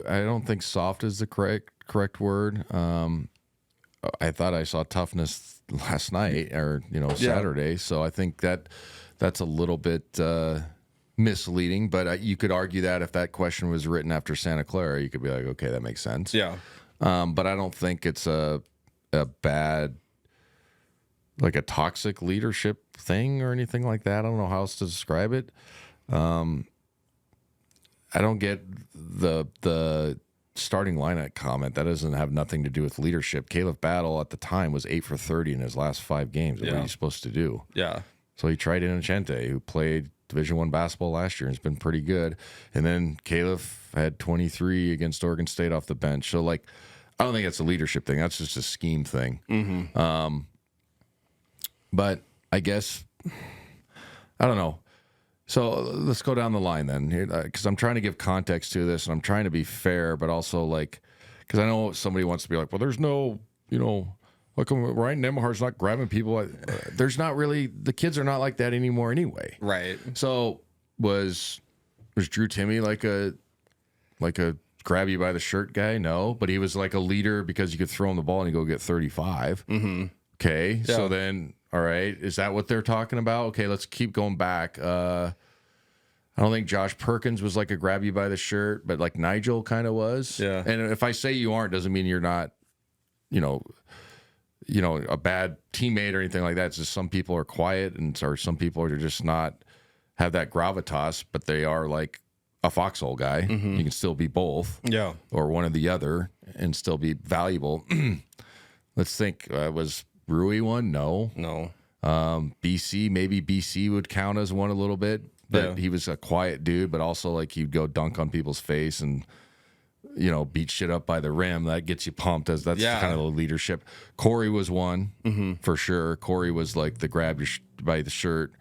don't think soft is the correct word. I thought I saw toughness last night or Saturday, so I think that's a little bit misleading. But you could argue that if that question was written after Santa Clara, you could be like, okay, that makes sense. Yeah. But I don't think it's a bad. Like a toxic leadership thing or anything like that. I don't know how else to describe it. I don't get the starting lineup comment. That doesn't have nothing to do with leadership. Caleb Battle at the time was 8 for 30 in his last 5 games. What are you supposed to do? Yeah. So he tried Inocente, who played Division I basketball last year and has been pretty good. And then Caleb had 23 against Oregon State off the bench. So like, I don't think that's a leadership thing. That's just a scheme thing. Mm-hmm. But I guess, I don't know. So let's go down the line then, because I'm trying to give context to this, and I'm trying to be fair, but also like, because I know somebody wants to be like, well, there's no, how come Ryan Nembhard's not grabbing people? There's not really, the kids are not like that anymore anyway. Right. So was Drew Timme like a grab you by the shirt guy? No, but he was like a leader because you could throw him the ball and you go get 35. Mm-hmm. Okay, yeah. So then, all right, is that what they're talking about? Okay, let's keep going back. I don't think Josh Perkins was like a grab you by the shirt, but like Nigel kind of was. Yeah. And if I say you aren't, doesn't mean you're not, a bad teammate or anything like that. It's just some people are quiet or some people are just not have that gravitas, but they are like a foxhole guy. Mm-hmm. You can still be both. Yeah. Or one or the other and still be valuable. Let's think, was Rui one? No. BC, maybe BC would count as one a little bit, but he was a quiet dude, but also like he'd go dunk on people's face and, beat shit up by the rim. That gets you pumped that's kind of the leadership. Corey was one for sure. Corey was like the grab you by the shirt.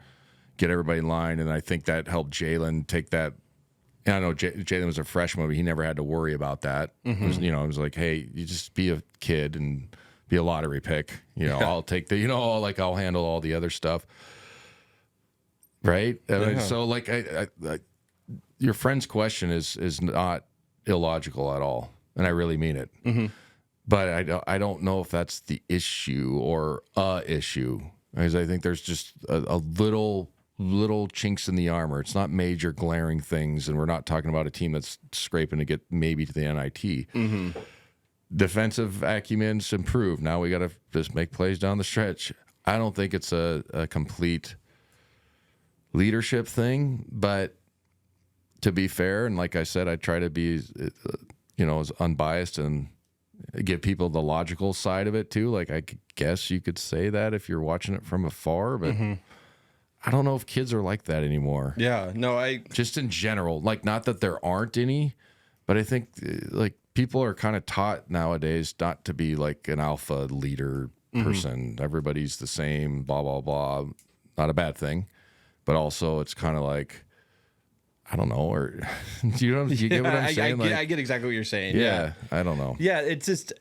get everybody in line, and I think that helped Jalen take that. And I know Jalen was a freshman, but he never had to worry about that. It was, it was like, hey, you just be a kid and be a lottery pick. I'll take the, I'll handle all the other stuff. Right? So, like, I your friend's question is not illogical at all, and I really mean it. But I don't know if that's the issue or a issue, because I think there's just a little chinks in the armor. It's not major glaring things, and we're not talking about a team that's scraping to get maybe to the NIT. Defensive acumen's improved. Now we got to just make plays down the stretch. I don't think it's a complete leadership thing, but to be fair, and like I said, I try to be, as unbiased and give people the logical side of it too. Like, I guess you could say that if you're watching it from afar, but I don't know if kids are like that anymore. Yeah, no, just in general, like, not that there aren't any, but I think like people are kind of taught nowadays not to be like an alpha leader person. Everybody's the same, blah, blah, blah. Not a bad thing, but also it's kind of like, I don't know, or do you get what I'm saying? I get exactly what you're saying. Yeah, I don't know. Yeah, it's just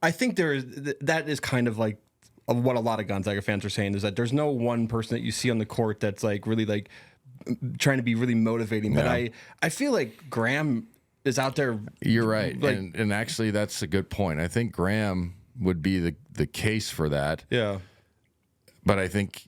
I think that is kind of like what a lot of Gonzaga fans are saying, is that there's no one person that you see on the court that's like really like trying to be really motivating. But I feel like Graham is out there. You're right, like, and actually that's a good point. I think Graham would be the case for that. Yeah, but I think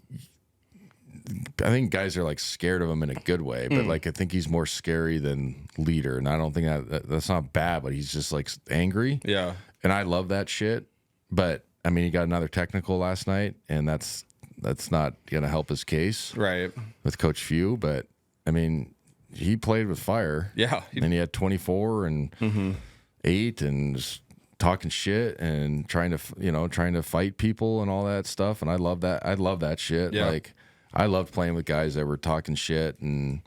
guys are like scared of him in a good way, but like I think he's more scary than leader, and I don't think that's not bad, but he's just like angry. Yeah, and I love that shit. But I mean, he got another technical last night, and that's not gonna help his case, right, with Coach Few. But I mean, he played with fire. Yeah, and he had 24 and 8 and just talking shit and trying to fight people and all that stuff. And I love that. I love that shit. Yeah. Like, I loved playing with guys that were talking shit and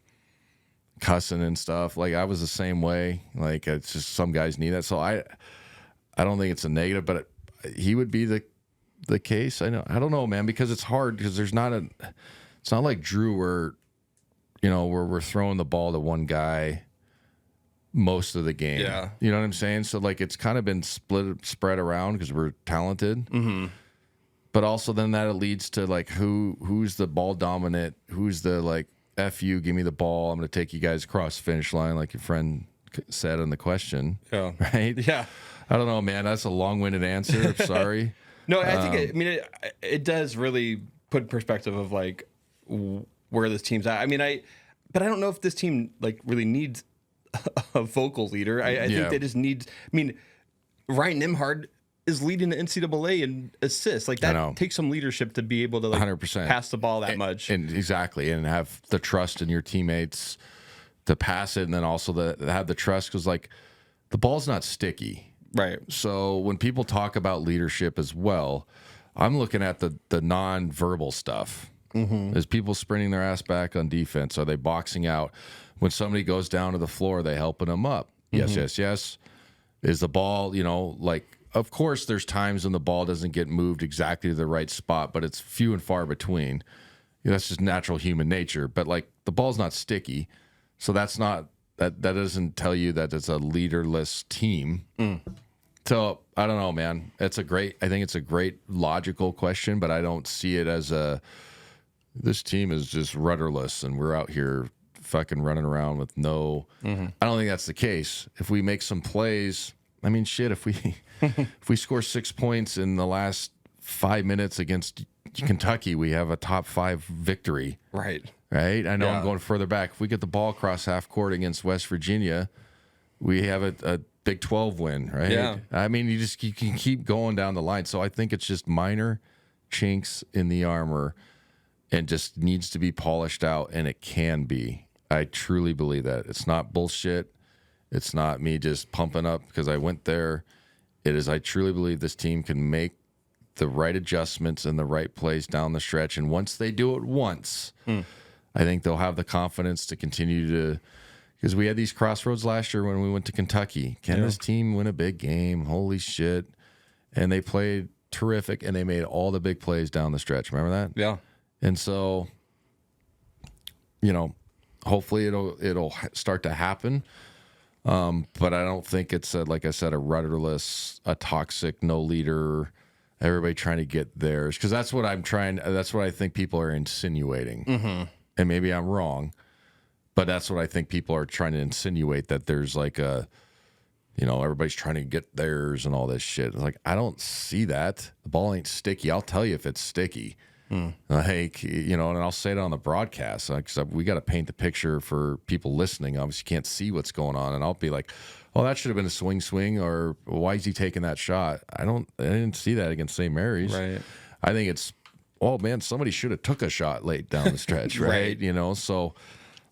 cussing and stuff. Like, I was the same way. Like, it's just some guys need that. So I don't think it's a negative, but he would be the case. I don't know, man, because it's hard, because it's not like Drew where we're throwing the ball to one guy most of the game. Yeah. You know what I'm saying? So like, it's kind of been spread around because we're talented. But also then that leads to like who's the ball dominant, who's the like, F you, give me the ball, I'm going to take you guys across the finish line, like your friend said in the question. Yeah. Right? Yeah. I don't know, man. That's a long-winded answer. Sorry. No, I think it does really put in perspective of like where this team's at. I mean, but I don't know if this team like really needs a vocal leader. I think they just need. I mean, Ryan Nembhard is leading the NCAA in assists. Like, that takes some leadership to be able to like 100% pass the ball that much. And exactly, and have the trust in your teammates to pass it, and then also have the trust, because like the ball's not sticky. Right. So when people talk about leadership as well, I'm looking at the non-verbal stuff. Is people sprinting their ass back on defense? Are they boxing out? When somebody goes down to the floor, are they helping them up? Yes, yes, yes. Is the ball, like, of course there's times when the ball doesn't get moved exactly to the right spot, but it's few and far between. That's just natural human nature. But like, the ball's not sticky. So that's not, that doesn't tell you that it's a leaderless team. So I don't know, man. I think it's a great logical question, but I don't see it as this team is just rudderless and we're out here fucking running around with no. I don't think that's the case. If we make some plays, I mean, shit, if we score 6 points in the last 5 minutes against Kentucky, we have a top 5 victory. Right. I know I'm going further back. If we get the ball across half court against West Virginia, we have a Big 12 win, right? Yeah. I mean, you can keep going down the line. So I think it's just minor chinks in the armor and just needs to be polished out, and it can be. I truly believe that. It's not bullshit. It's not me just pumping up because I went there. It is, I truly believe this team can make the right adjustments in the right place down the stretch. And once they do it once, I think they'll have the confidence to continue to, because we had these crossroads last year when we went to Kentucky. Can this team win a big game? Holy shit. And they played terrific, and they made all the big plays down the stretch. Remember that? Yeah. And so, hopefully it'll start to happen. But I don't think it's like I said, a rudderless, a toxic, no leader, everybody trying to get theirs. Because that's what I think people are insinuating. Mm-hmm. And maybe I'm wrong, but that's what I think people are trying to insinuate, that there's like everybody's trying to get theirs and all this shit. It's like, I don't see that. The ball ain't sticky. I'll tell you if it's sticky. Like, and I'll say it on the broadcast, because we got to paint the picture for people listening. Obviously, you can't see what's going on, and I'll be like, "Oh, that should have been a swing," or "Why is he taking that shot?" I didn't see that against St. Mary's. Right. I think it's, oh man, somebody should have took a shot late down the stretch, right? Right. So,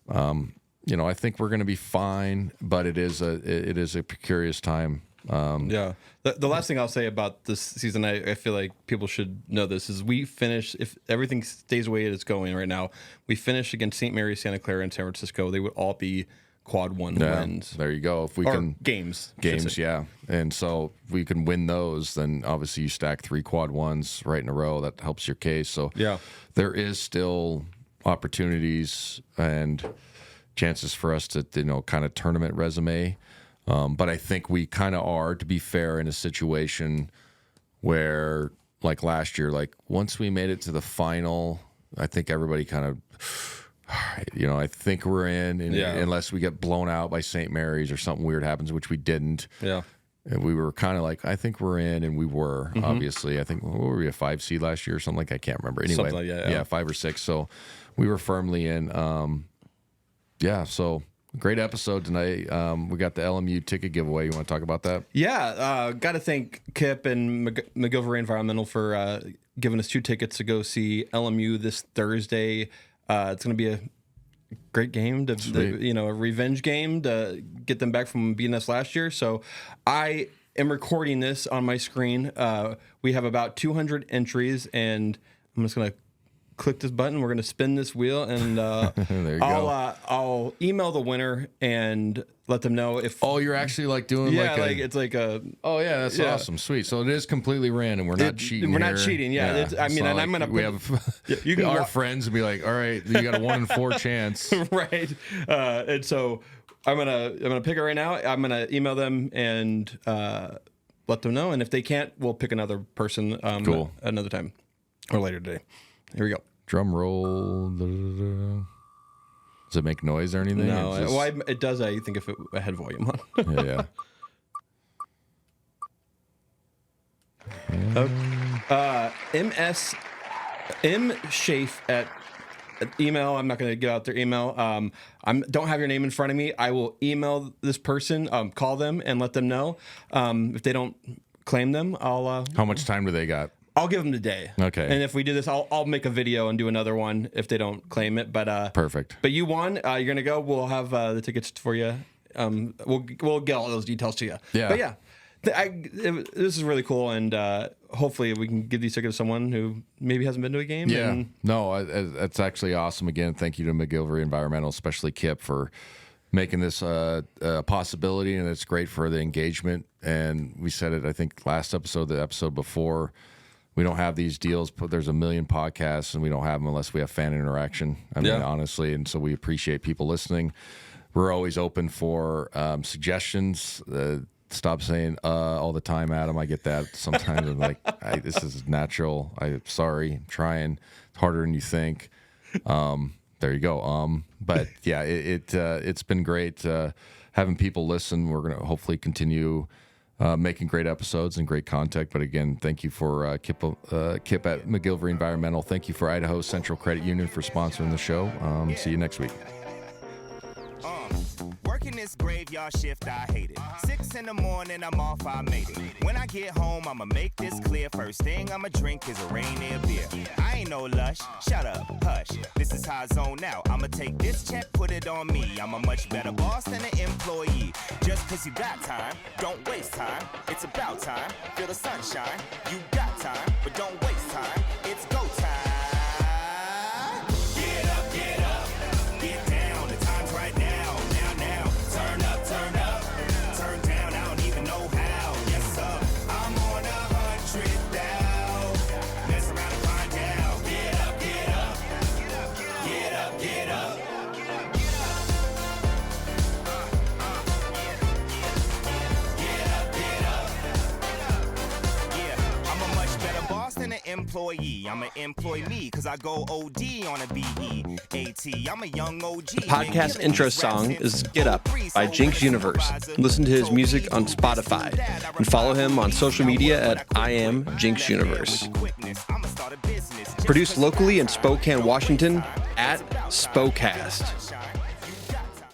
I think we're going to be fine, but it is a precarious time. Yeah. The last thing I'll say about this season, I feel like people should know this, is we finish, if everything stays the way it is going right now, we finish against St. Mary's, Santa Clara, and San Francisco. They would all be quad 1 wins. There you go. If we or can games, yeah. And so if we can win those, then obviously you stack 3 quad 1s right in a row. That helps your case. So yeah, there is still opportunities and chances for us to, kind of tournament resume. But I think we kind of are, to be fair, in a situation where, like last year, like once we made it to the final, I think everybody kind of, I think we're in, and unless we get blown out by St. Mary's or something weird happens, which we didn't. Yeah. And we were kind of like, I think we're in, and we were, obviously. I think, what were we, a 5 seed last year or something? Like, I can't remember. Anyway, something like that, yeah. 5 or 6. So we were firmly in. So great episode tonight. We got the LMU ticket giveaway. You want to talk about that? Yeah. Got to thank Kip and McGilvery Environmental for giving us 2 tickets to go see LMU this Thursday. It's going to be a great game, a revenge game to get them back from beating us last year. So I am recording this on my screen. We have about 200 entries, and I'm just going to click this button. We're going to spin this wheel, and there you go. I'll email the winner and let them know if. Oh, you're actually like doing it's like a. Oh yeah, that's awesome, sweet. So it is completely random. We're not cheating. We're here. not cheating. Yeah, Yeah. and I'm gonna. We have you can our friends and be like, all right, you got a 1 in 4 chance, right? And so I'm gonna pick it right now. I'm gonna email them and let them know, and if they can't, we'll pick another person. Cool. Another time or later today. Here we go. Drum roll. Does it make noise or anything? No, it does. I think if I had volume on. Yeah. M Shafe at email. I'm not going to give out their email. Don't have your name in front of me. I will email this person, call them, and let them know. If they don't claim them, I'll. How much time do they got? I'll give them the day. Okay. And if we do this, I'll make a video and do another one if they don't claim it. But perfect. But you won. You're gonna go. We'll have the tickets for you. We'll get all those details to you. Yeah. But yeah, this is really cool, and hopefully we can give these tickets to someone who maybe hasn't been to a game. Yeah. No, that's actually awesome. Again, thank you to McGilvery Environmental, especially Kip, for making this a possibility, and it's great for the engagement. And we said it, I think, last episode, the episode before. We don't have these deals. There's a million podcasts, and we don't have them unless we have fan interaction. I mean, honestly, and so we appreciate people listening. We're always open for suggestions. Stop saying all the time, Adam. I get that sometimes. I'm like, this is natural. I'm sorry. I'm trying. It's harder than you think. There you go. But yeah, it's been great having people listen. We're gonna hopefully continue making great episodes and great content. But again, thank you for Kip at McGilvery Environmental. Thank you for Idaho Central Credit Union for sponsoring the show. See you next week. Working this graveyard shift, I hate it. 6 in the morning, I'm off, I made it. When I get home, I'ma make this clear. First thing I'ma drink is a Rainier beer. I ain't no lush, shut up, hush. This is how I zone out. I'ma take this check, put it on me. I'm a much better boss than an employee. Just cause you got time, don't waste time. It's about time, feel the sunshine. You got time, but don't waste time. It's go time. employee. I'ma employ me cause I go OD on a BEAT. I'm a young OG. The podcast intro song is Get Up by Jinx Universe. Listen to his music on Spotify and follow him on social media at I am Jinx Universe. Produced locally in Spokane, Washington at Spocast.